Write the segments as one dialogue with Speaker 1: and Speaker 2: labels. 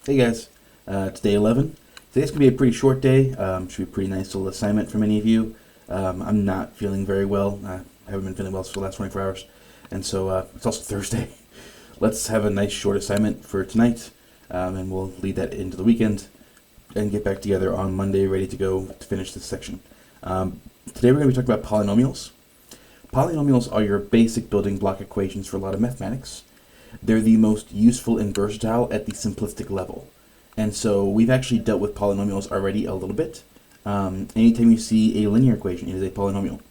Speaker 1: Hey guys, it's day 11. Today's going to be a pretty short day. Should be a pretty nice little assignment for many of you. I'm not feeling very well. I haven't been feeling well for the last 24 hours. And so it's also Thursday. Let's have a nice short assignment for tonight, and we'll lead that into the weekend and get back together on Monday ready to go to finish this section. Today we're going to be talking about polynomials. Polynomials are your basic building block equations for a lot of mathematics. They're the most useful and versatile at the simplistic level. And so we've actually dealt with polynomials already a little bit. Anytime you see a linear equation, it is a polynomial.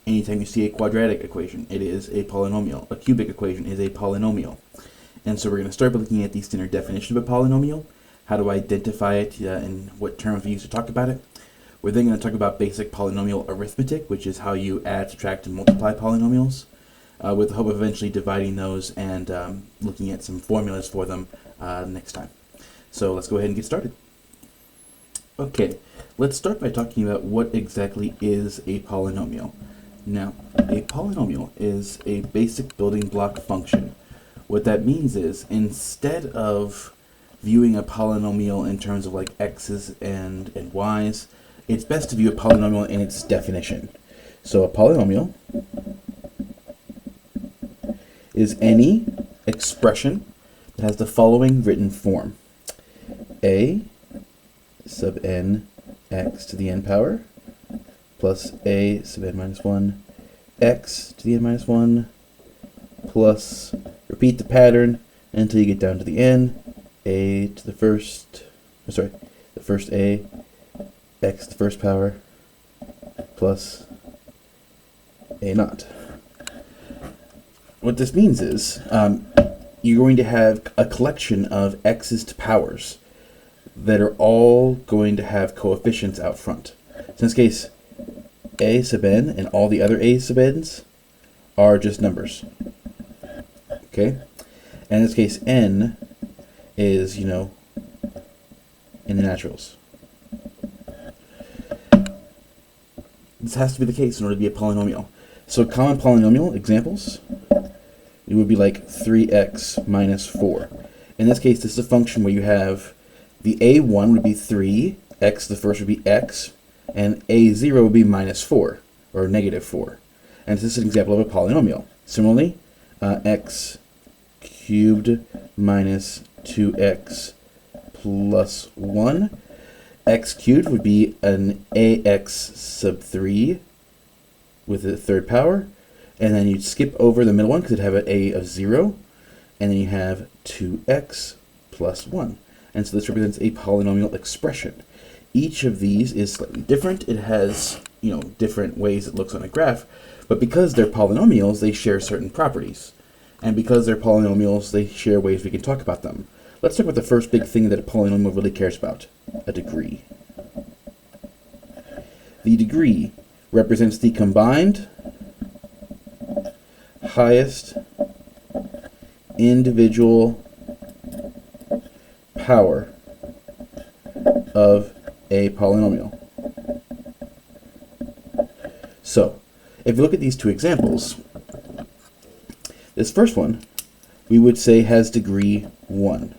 Speaker 1: Anytime you see a quadratic equation, it is a polynomial. A cubic equation is a polynomial. And so we're going to start by looking at the standard definition of a polynomial, how to identify it, and what terms we use to talk about it. We're then going to talk about basic polynomial arithmetic, which is how you add, subtract, and multiply polynomials, with the hope of eventually dividing those and looking at some formulas for them next time. So let's go ahead and get started. Okay, let's start by talking about what exactly is a polynomial. Now, a polynomial is a basic building block function. What that means is, instead of viewing a polynomial in terms of like x's and y's, it's best to view a polynomial in its definition. So a polynomial is any expression that has the following written form: a sub n x to the n power plus a sub n minus 1 x to the n minus 1 plus, repeat the pattern until you get down to the n, a to the first, the first a, x to the first power plus a naught. What this means is you're going to have a collection of x's to powers that are all going to have coefficients out front. So in this case, a sub n and all the other a sub n's are just numbers. Okay? And in this case, n is, in the naturals. This has to be the case in order to be a polynomial. So common polynomial examples, it would be like 3x minus 4. In this case, this is a function where you have the a1 would be 3, x the first would be x, and a0 would be minus 4, or negative 4. And this is an example of a polynomial. Similarly, x cubed minus 2x plus 1. X cubed would be an ax sub 3 with the third power, and then you'd skip over the middle one because it'd have an a of 0, and then you have 2x plus 1. And so this represents a polynomial expression. Each of these is slightly different. It has, different ways it looks on a graph, but because they're polynomials, they share certain properties. And because they're polynomials, they share ways we can talk about them. Let's talk about the first big thing that a polynomial really cares about: a degree. The degree represents the combined highest individual power of a polynomial. So, if you look at these two examples, this first one we would say has degree 1.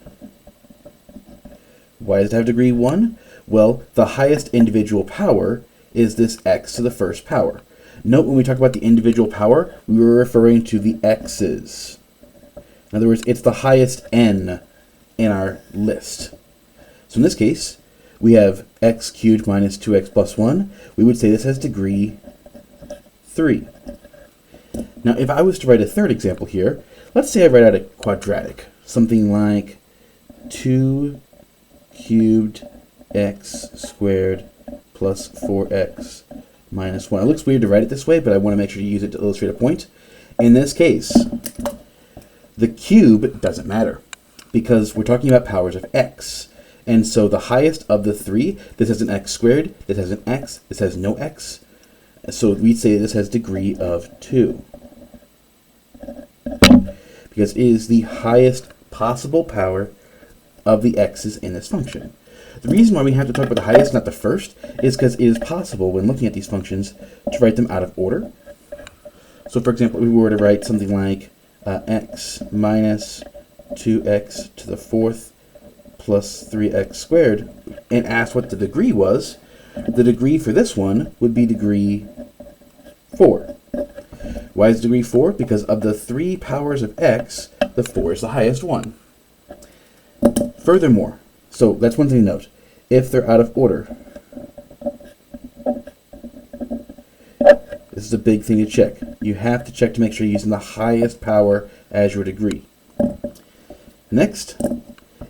Speaker 1: Why does it have degree 1? Well, the highest individual power is this x to the first power. Note when we talk about the individual power, we were referring to the x's. In other words, it's the highest n in our list. So in this case, we have x cubed minus 2x plus 1. We would say this has degree 3. Now, if I was to write a third example here, let's say I write out a quadratic, something like 2 cubed x squared plus 4x minus 1. It looks weird to write it this way, but I want to make sure you use it to illustrate a point. In this case, the cube doesn't matter because we're talking about powers of x. And so the highest of the three, this has an x squared, this has an x, this has no x. So we'd say this has degree of 2. Because it is the highest possible power of the x's in this function. The reason why we have to talk about the highest, not the first, is because it is possible when looking at these functions to write them out of order. So for example, if we were to write something like x minus 2x to the fourth plus 3x squared and asked what the degree was, the degree for this one would be degree 4. Why is degree 4? Because of the 3 powers of x, the 4 is the highest one. Furthermore, so that's one thing to note. If they're out of order, this is a big thing to check. You have to check to make sure you're using the highest power as your degree. Next,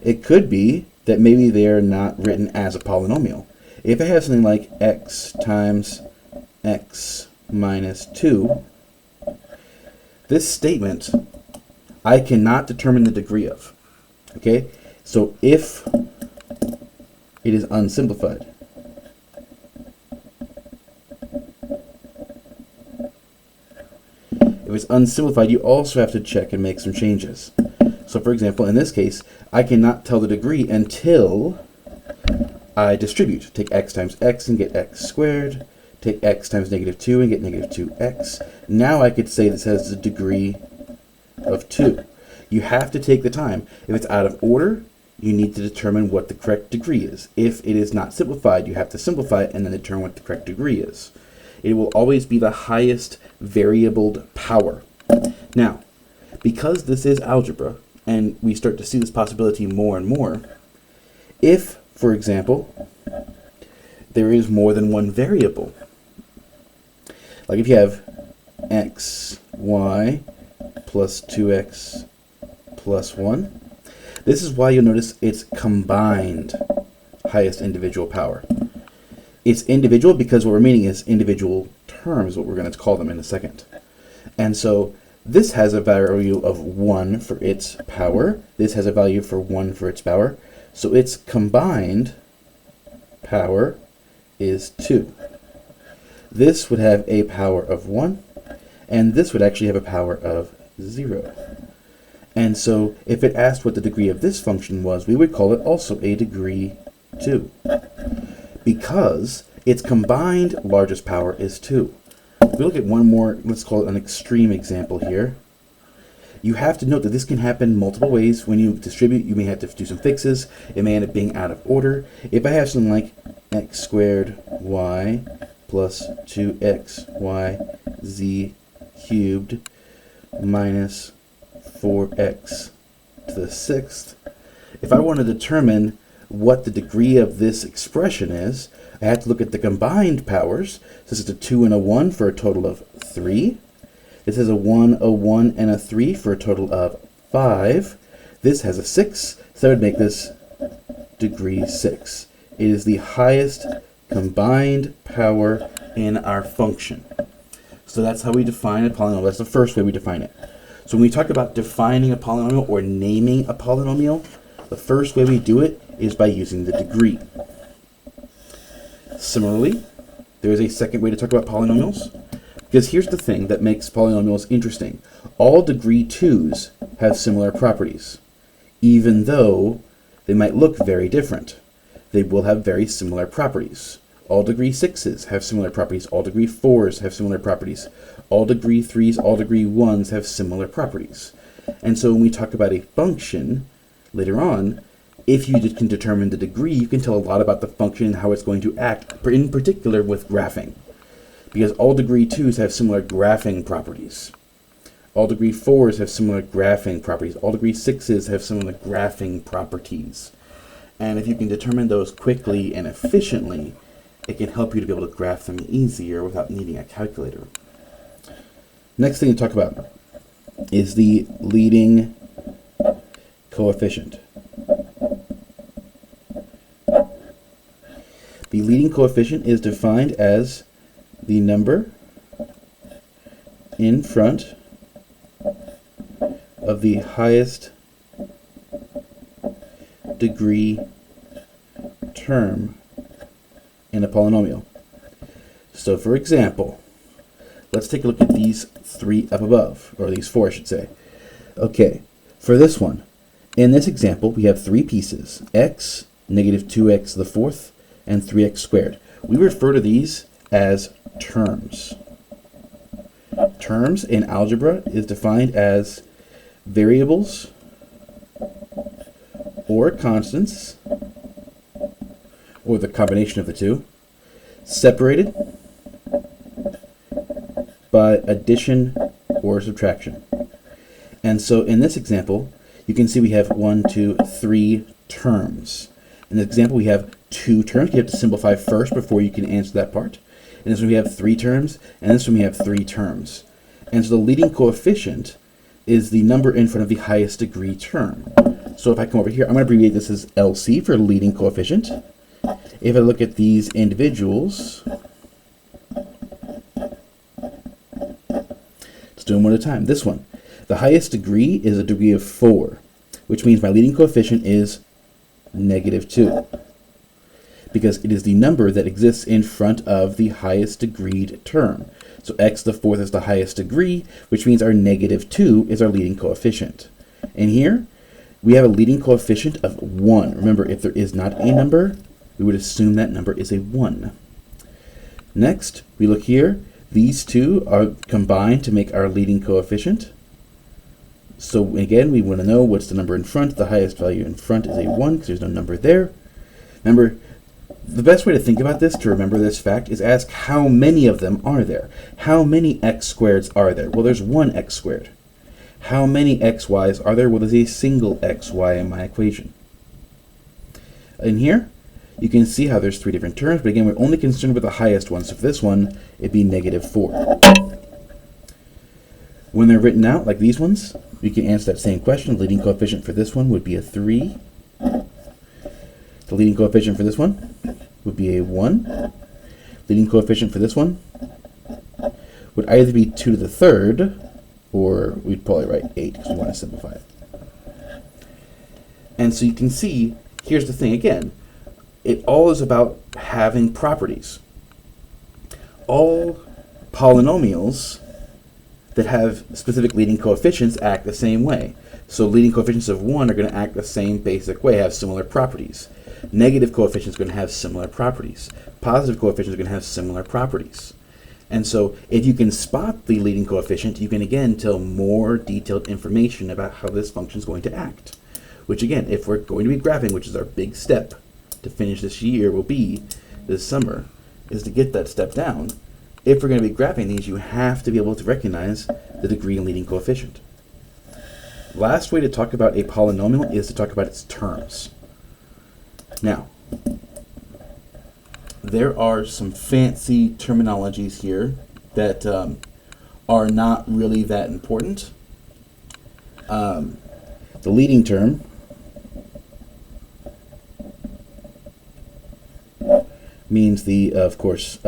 Speaker 1: it could be that maybe they're not written as a polynomial. If I have something like x times x minus 2, this statement I cannot determine the degree of. Okay? So if it is unsimplified, if it's unsimplified, you also have to check and make some changes. So for example, in this case, I cannot tell the degree until I distribute. Take x times x and get x squared. Take x times negative 2 and get negative 2x. Now I could say this has a degree of 2. You have to take the time. If it's out of order, you need to determine what the correct degree is. If it is not simplified, you have to simplify it and then determine what the correct degree is. It will always be the highest variable power. Now, because this is algebra, and we start to see this possibility more and more, if, for example, there is more than one variable, like if you have x, y, plus 2x plus 1, this is why you'll notice it's combined highest individual power. It's individual because what we're meaning is individual terms, what we're going to call them in a second. And so this has a value of 1 for its power. This has a value for 1 for its power. So its combined power is 2. This would have a power of 1, and this would actually have a power of 0. And so if it asked what the degree of this function was, we would call it also a degree 2. Because its combined largest power is 2. If we look at one more, let's call it an extreme example here. You have to note that this can happen multiple ways. When you distribute, you may have to do some fixes. It may end up being out of order. If I have something like x squared y plus 2xy z cubed minus 4x to the 6th, if I want to determine what the degree of this expression is, I have to look at the combined powers. This is a 2 and a 1 for a total of 3. This is a 1, a 1, and a 3 for a total of 5. This has a 6, so that would make this degree 6. It is the highest combined power in our function. So that's how we define a polynomial. That's the first way we define it. So when we talk about defining a polynomial or naming a polynomial, the first way we do it is by using the degree. Similarly, there is a second way to talk about polynomials, because here's the thing that makes polynomials interesting. All degree 2's have similar properties, even though they might look very different. They will have very similar properties. All degree 6's have similar properties. All degree 4's have similar properties. All degree 3's, all degree 1's have similar properties. And so when we talk about a function later on, if you can determine the degree, you can tell a lot about the function and how it's going to act, in particular with graphing. Because all degree 2's have similar graphing properties. All degree 4's have similar graphing properties. All degree 6's have similar graphing properties. And if you can determine those quickly and efficiently, it can help you to be able to graph them easier without needing a calculator. Next thing to talk about is the leading coefficient. The leading coefficient is defined as the number in front of the highest degree term in a polynomial. So for example, let's take a look at these 3 up above, or these 4 I should say. Okay, for this one, in this example we have 3 pieces, x, negative 2x to the 4th, and 3x squared. We refer to these as terms. Terms in algebra is defined as variables or constants, or the combination of the two, separated by addition or subtraction. And so in this example, you can see we have 1, 2, 3 terms. In this example, we have 2 terms. You have to simplify first before you can answer that part. And this one we have 3 terms, and this one we have 3 terms. And so the leading coefficient is the number in front of the highest degree term. So if I come over here, I'm going to abbreviate this as LC for leading coefficient. If I look at these individuals, let's do them one at a time. This one, the highest degree is a degree of 4, which means my leading coefficient is -2, because it is the number that exists in front of the highest degreed term. So x to the 4th is the highest degree, which means our -2 is our leading coefficient. And here, we have a leading coefficient of 1. Remember, if there is not a number, we would assume that number is a 1. Next, we look here. These two are combined to make our leading coefficient. So again, we want to know what's the number in front. The highest value in front is a 1 because there's no number there. Remember, the best way to think about this, to remember this fact, is ask how many of them are there. How many x squareds are there? Well, there's 1 x squared. How many xy's are there? Well, there's a single xy in my equation. In here, you can see how there's 3 different terms, but again, we're only concerned with the highest one. So for this one, it'd be -4. When they're written out like these ones, we can answer that same question. The leading coefficient for this one would be a 3. The leading coefficient for this one would be a 1. Leading coefficient for this one would either be 2 to the 3rd, or we'd probably write 8 because we want to simplify it. And so you can see, here's the thing again. It all is about having properties. All polynomials that have specific leading coefficients act the same way. So leading coefficients of 1 are going to act the same basic way, have similar properties. Negative coefficients are going to have similar properties. Positive coefficients are going to have similar properties. And so if you can spot the leading coefficient, you can again tell more detailed information about how this function is going to act. Which again, if we're going to be graphing, which is our big step to finish this year, will be this summer, is to get that step down. If we're going to be graphing these, you have to be able to recognize the degree and leading coefficient. Last way to talk about a polynomial is to talk about its terms. Now, there are some fancy terminologies here that are not really that important. The leading term means the, of course,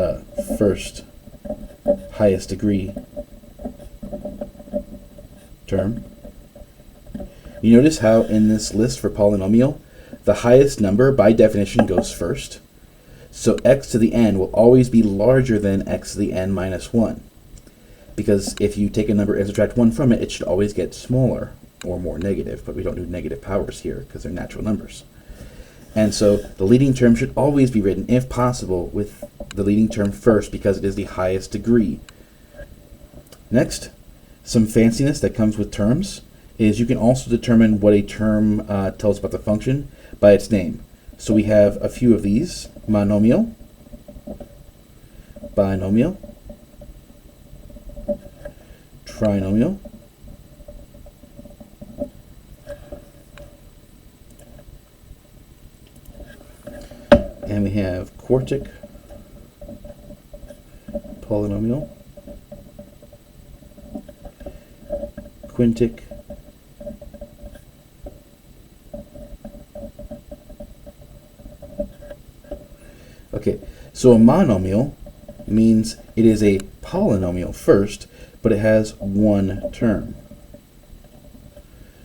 Speaker 1: first highest degree term. You notice how in this list for polynomial, the highest number by definition goes first. So x to the n will always be larger than x to the n minus 1. Because if you take a number and subtract 1 from it, it should always get smaller or more negative, but we don't do negative powers here because they're natural numbers. And so the leading term should always be written, if possible, with the leading term first because it is the highest degree. Next, some fanciness that comes with terms is you can also determine what a term tells about the function by its name. So we have a few of these: monomial, binomial, trinomial, and we have quartic polynomial, quintic, okay, so a monomial means it is a polynomial first, but it has one term.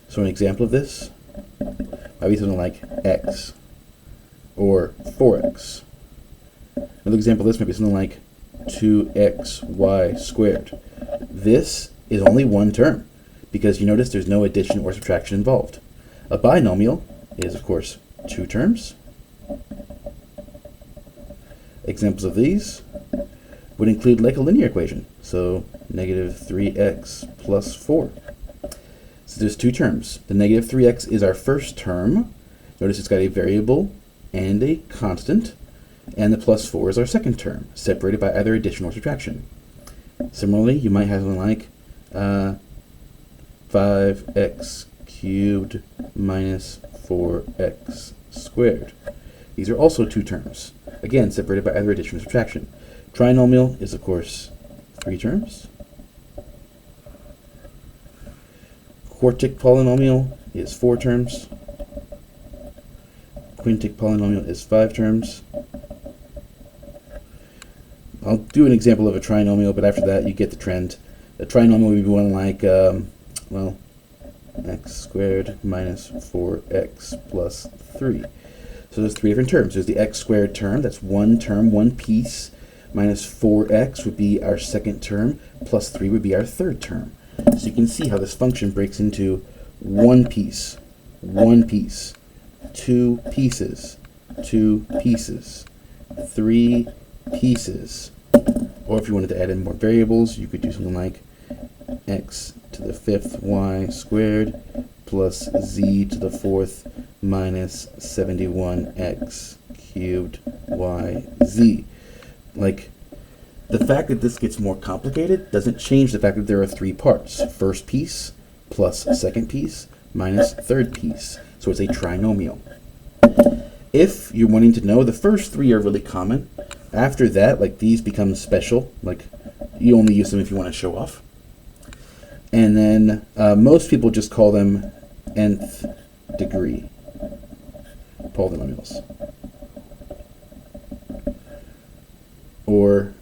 Speaker 1: So an example of this might be something like x or 4x. Another example of this might be something like 2xy squared. This is only one term because you notice there's no addition or subtraction involved. A binomial is, of course, 2 terms. Examples of these would include like a linear equation, so negative 3x plus 4. So there's 2 terms. The negative 3x is our first term, Notice it's got a variable and a constant, and the plus 4 is our second term, separated by either addition or subtraction. Similarly, you might have something like 5x cubed minus 4x squared. These are also two terms, again, separated by either addition or subtraction. Trinomial is, of course, 3 terms. Quartic polynomial is 4 terms. Quintic polynomial is 5 terms. I'll do an example of a trinomial, but after that you get the trend. A trinomial would be one like, well, x squared minus 4x plus 3. So there's 3 different terms. There's the x squared term, that's one term, one piece, minus 4x would be our second term, plus 3 would be our third term. So you can see how this function breaks into one piece, two pieces, 3 pieces. Or if you wanted to add in more variables, you could do something like x to the 5th y squared plus z to the 4th minus 71x cubed yz. Like, the fact that this gets more complicated doesn't change the fact that there are 3 parts. First piece plus second piece minus third piece. So it's a trinomial. If you're wanting to know, the first 3 are really common. After that, like, these become special. Like, you only use them if you want to show off. And then most people just call them nth degree polynomials. Or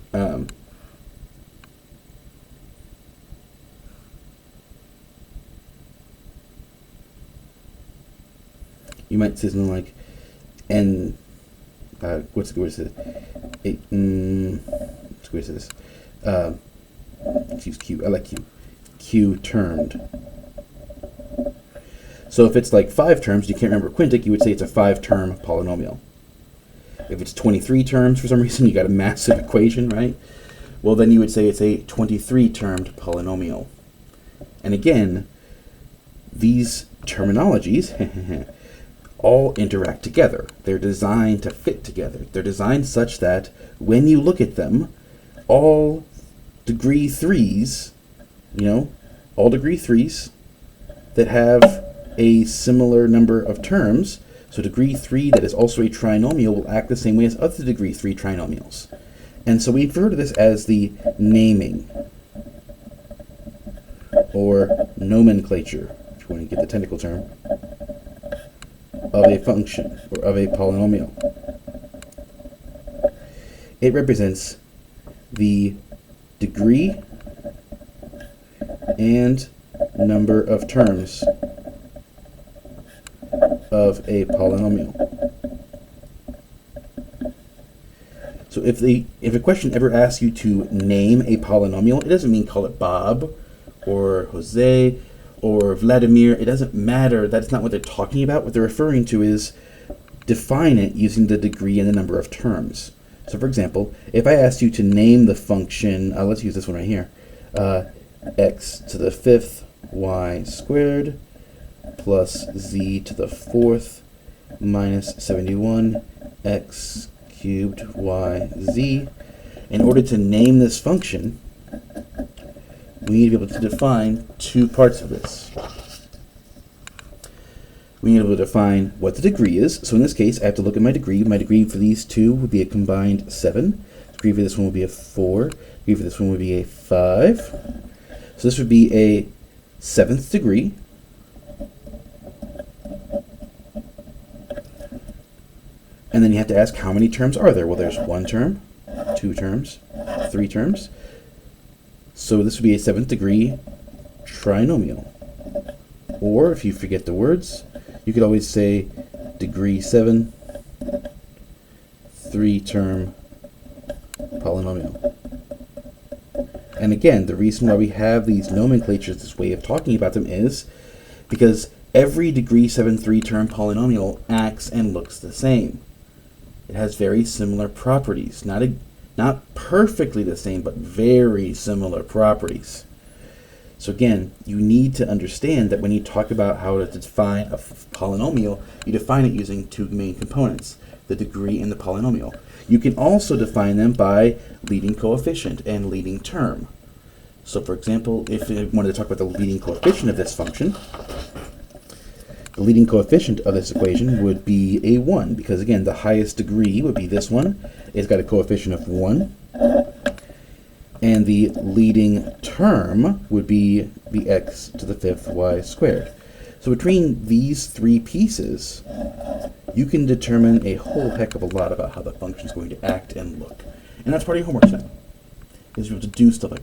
Speaker 1: you might say something like n. What's it? What's this? Let's Q. I like Q. Q termed. So if it's like 5 terms, you can't remember quintic, you would say it's a 5-term polynomial. If it's 23 terms for some reason, you got a massive equation, right? Well, then you would say it's a 23-termed polynomial. And again, these terminologies all interact together. They're designed to fit together. They're designed such that when you look at them, all degree 3s, all degree 3s that have a similar number of terms, so degree 3 that is also a trinomial will act the same way as other degree 3 trinomials. And so we refer to this as the naming or nomenclature, if you want to get the technical term, of a function or of a polynomial. It represents the degree and number of terms of a polynomial. So if a question ever asks you to name a polynomial, it doesn't mean call it Bob or Jose or Vladimir. It doesn't matter. That's not what they're talking about. What they're referring to is define it using the degree and the number of terms. So for example, if I asked you to name the function, let's use this one right here, x to the 5th y squared plus z to the 4th minus 71 x cubed yz. In order to name this function, we need to be able to define 2 parts of this. We need to be able to define what the degree is. So in this case, I have to look at my degree. My degree for these 2 would be a combined 7. The degree for this one would be a 4. The degree for this one would be a 5. So this would be a 7th degree. And then you have to ask, how many terms are there? Well, there's 1 term, 2 terms, 3 terms. So this would be a 7th degree trinomial. Or if you forget the words, you could always say degree 7, 3-term polynomial. And again, the reason why we have these nomenclatures, this way of talking about them, is because every degree 7 3-term polynomial acts and looks the same. It has very similar properties. Not perfectly the same, but very similar properties. So again, you need to understand that when you talk about how to define a polynomial, you define it using two main components, the degree and the polynomial. You can also define them by leading coefficient and leading term. So for example, if I wanted to talk about the leading coefficient of this function, the leading coefficient of this equation would be a 1, because again, the highest degree would be this one. It's got a coefficient of 1. And the leading term would be the x to the 5th y squared. So between these three pieces, you can determine a whole heck of a lot about how the function is going to act and look. And that's part of your homework assignment, is you have to do stuff like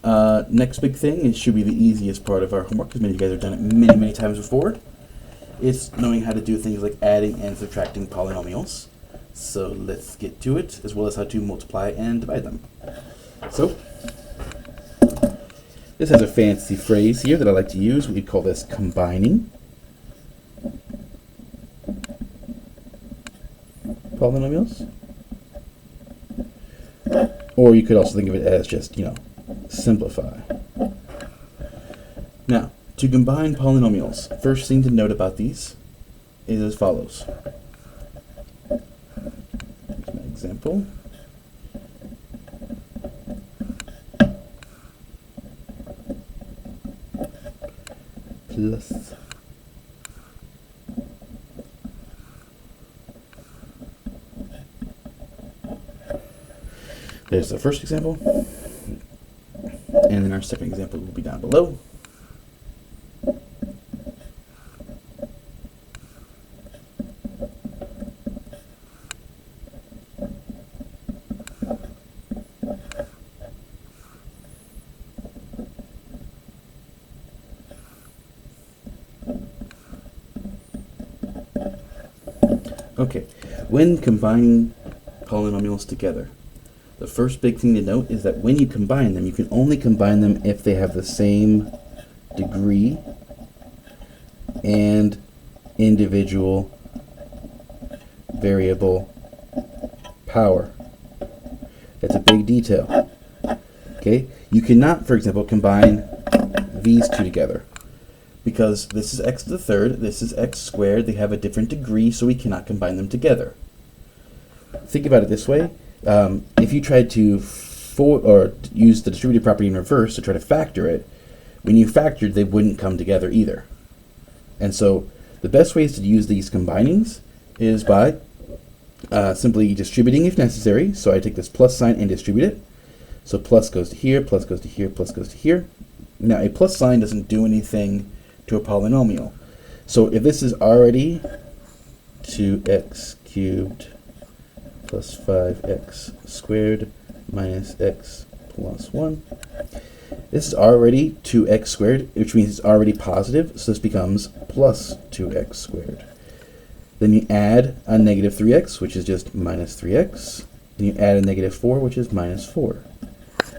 Speaker 1: that. Next big thing, it should be the easiest part of our homework, because many of you guys have done it many, many times before. It's knowing how to do things like adding and subtracting polynomials. So let's get to it, as well as how to multiply and divide them. So, this has a fancy phrase here that I like to use. We call this combining polynomials. Or you could also think of it as just, simplify. Now, to combine polynomials, first thing to note about these is as follows. Here's my example. Plus there's the first example, and then our second example will be down below. Okay, when combining polynomials together, the first big thing to note is that when you combine them, you can only combine them if they have the same degree and individual variable power. That's a big detail. Okay, you cannot, for example, combine these two together, because this is x to the third, this is x squared. They have a different degree, so we cannot combine them together. Think about it this way. If you tried to use the distributive property in reverse to try to factor it, when you factored, they wouldn't come together either. And so the best ways to use these combinings is by simply distributing if necessary. So I take this plus sign and distribute it. So plus goes to here, plus goes to here, plus goes to here. Now a plus sign doesn't do anything to a polynomial. So if this is already 2x cubed plus 5x squared minus x plus 1, this is already 2x squared, which means it's already positive, so this becomes plus 2x squared. Then you add a negative 3x, which is just minus 3x. Then you add a negative 4, which is minus 4.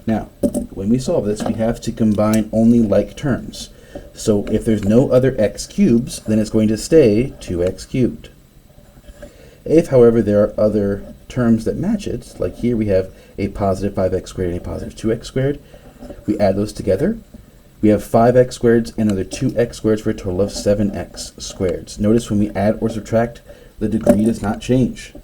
Speaker 1: Now, when we solve this, we have to combine only like terms. So if there's no other x cubes, then it's going to stay 2x cubed. If, however, there are other terms that match it, like here we have a positive 5x squared and a positive 2x squared, we add those together. We have 5x squareds and another 2x squareds for a total of 7x squareds. Notice when we add or subtract, the degree does not change.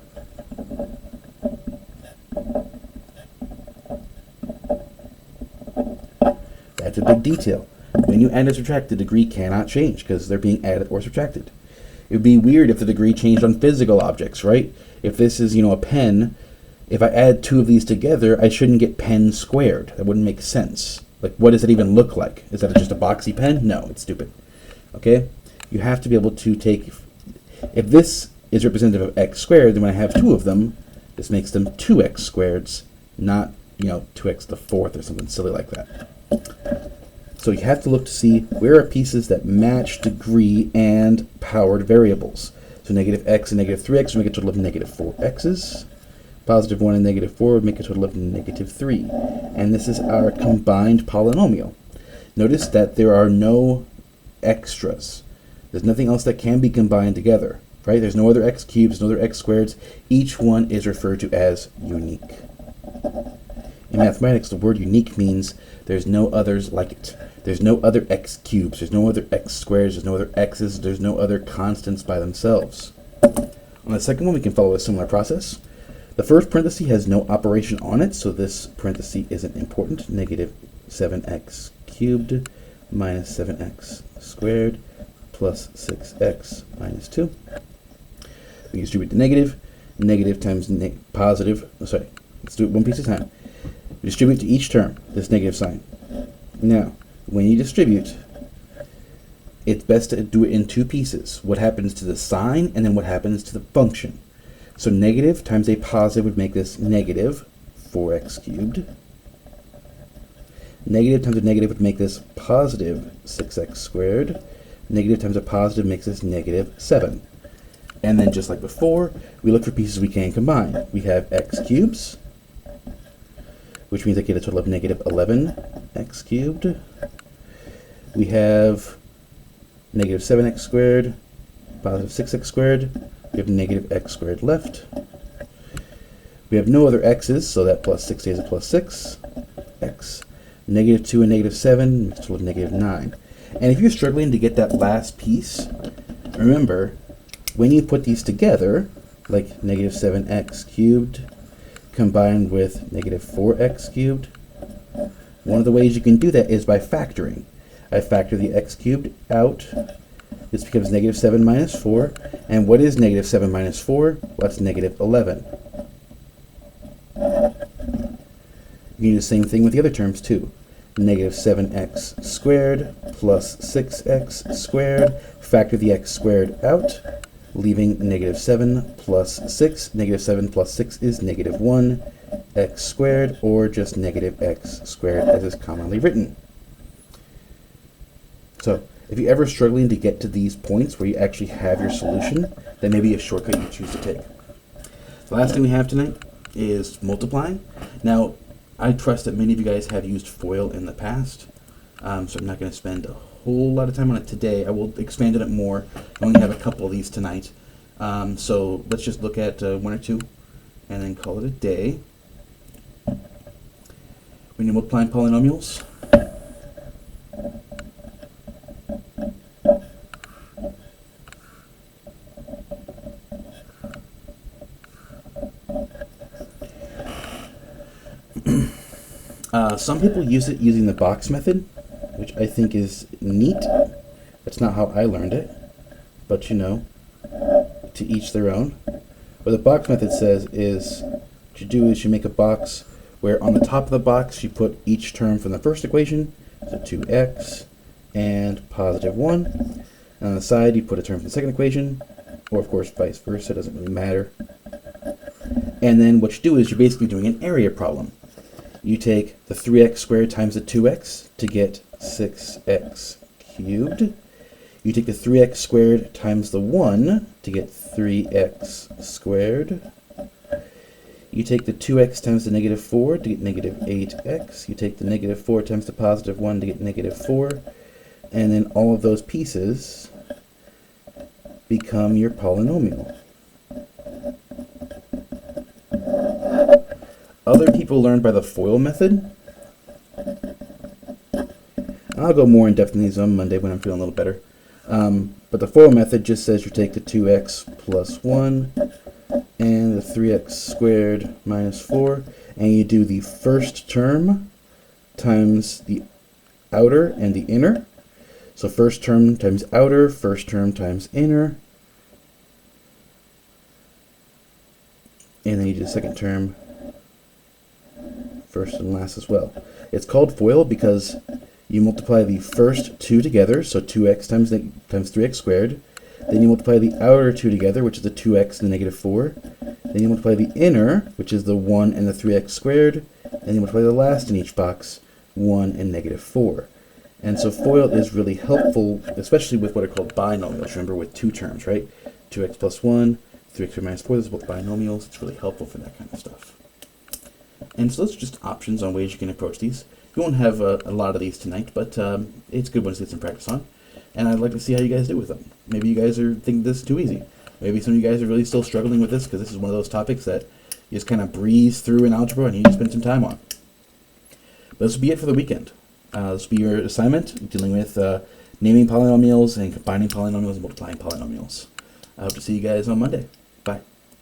Speaker 1: That's a big detail. When you add or subtract, the degree cannot change because they're being added or subtracted. It would be weird if the degree changed on physical objects, right? If this is, a pen, if I add two of these together, I shouldn't get pen squared. That wouldn't make sense. Like, what does it even look like? Is that just a boxy pen? No, it's stupid. Okay? You have to be able to take, if this is representative of x squared, then when I have two of them, this makes them 2x squareds, not, 2x to the fourth or something silly like that. So you have to look to see where are pieces that match degree and powered variables. So negative x and negative 3x would make a total of negative 4x's. Positive 1 and negative 4 would make a total of negative 3. And this is our combined polynomial. Notice that there are no extras. There's nothing else that can be combined together, right? There's no other x cubes, no other x squareds. Each one is referred to as unique. In mathematics, the word unique means there's no others like it. There's no other x cubes, there's no other x squares, there's no other x's, there's no other constants by themselves. On the second one, we can follow a similar process. The first parenthesis has no operation on it, so this parenthesis isn't important. Negative 7x cubed minus 7x squared plus 6x minus 2. We distribute the negative. Negative times positive. Sorry, let's do it one piece at a time. We distribute to each term this negative sign. Now, when you distribute, it's best to do it in two pieces. What happens to the sign and then what happens to the function. So negative times a positive would make this negative 4x cubed. Negative times a negative would make this positive 6x squared. Negative times a positive makes this negative 7. And then just like before, we look for pieces we can combine. We have x cubes, which means I get a total of negative 11x cubed. We have negative 7x squared, positive 6x squared. We have negative x squared left. We have no other x's, so that plus 6 stays a plus 6. X. Negative 2 and negative 7 makes a total of negative 9. And if you're struggling to get that last piece, remember, when you put these together, like negative 7x cubed combined with negative 4x cubed, one of the ways you can do that is by factoring. I factor the x cubed out. This becomes negative 7 minus 4. And what is negative 7 minus 4? Well, that's negative 11. You can do the same thing with the other terms too. Negative 7x squared plus 6x squared. Factor the x squared out, leaving negative 7 plus 6. Negative 7 plus 6 is negative 1 x squared, or just negative x squared as is commonly written. So if you're ever struggling to get to these points where you actually have your solution, then maybe a shortcut you choose to take. The last thing we have tonight is multiplying. Now, I trust that many of you guys have used FOIL in the past, so I'm not going to spend a whole lot of time on it today. I will expand on it more. I only have a couple of these tonight. So let's just look at one or two and then call it a day. When you're multiplying polynomials, some people use it using the box method, which I think is neat. That's not how I learned it, but you know, to each their own. What the box method says is, what you do is you make a box where on the top of the box you put each term from the first equation, so 2x and positive 1. And on the side you put a term from the second equation, or of course vice versa, it doesn't really matter. And then what you do is you're basically doing an area problem. You take the 3x squared times the 2x to get 6x cubed. You take the 3x squared times the 1 to get 3x squared. You take the 2x times the negative 4 to get negative 8x. You take the negative 4 times the positive 1 to get negative 4. And then all of those pieces become your polynomial. Other people learn by the FOIL method. I'll go more in depth in these on Monday when I'm feeling a little better. But the FOIL method just says you take the 2x plus 1 and the 3x squared minus 4, and you do the first term times the outer and the inner. So first term times outer, first term times inner. And then you do the second term first and last as well. It's called FOIL because you multiply the first two together, so 2x times 3x squared. Then you multiply the outer two together, which is the 2x and the negative 4. Then you multiply the inner, which is the 1 and the 3x squared. Then you multiply the last in each box, 1 and negative 4. And so FOIL is really helpful, especially with what are called binomials. Remember, with two terms, right? 2x plus 1, 3x minus 4, those are both binomials. It's really helpful for that kind of stuff. And so those are just options on ways you can approach these. You won't have a lot of these tonight, but it's good ones to get some practice on. And I'd like to see how you guys do with them. Maybe you guys are thinking this is too easy. Maybe some of you guys are really still struggling with this because this is one of those topics that you just kind of breeze through in algebra and you need to spend some time on. this will be it for the weekend. This will be your assignment, dealing with naming polynomials and combining polynomials and multiplying polynomials. I hope to see you guys on Monday. Bye.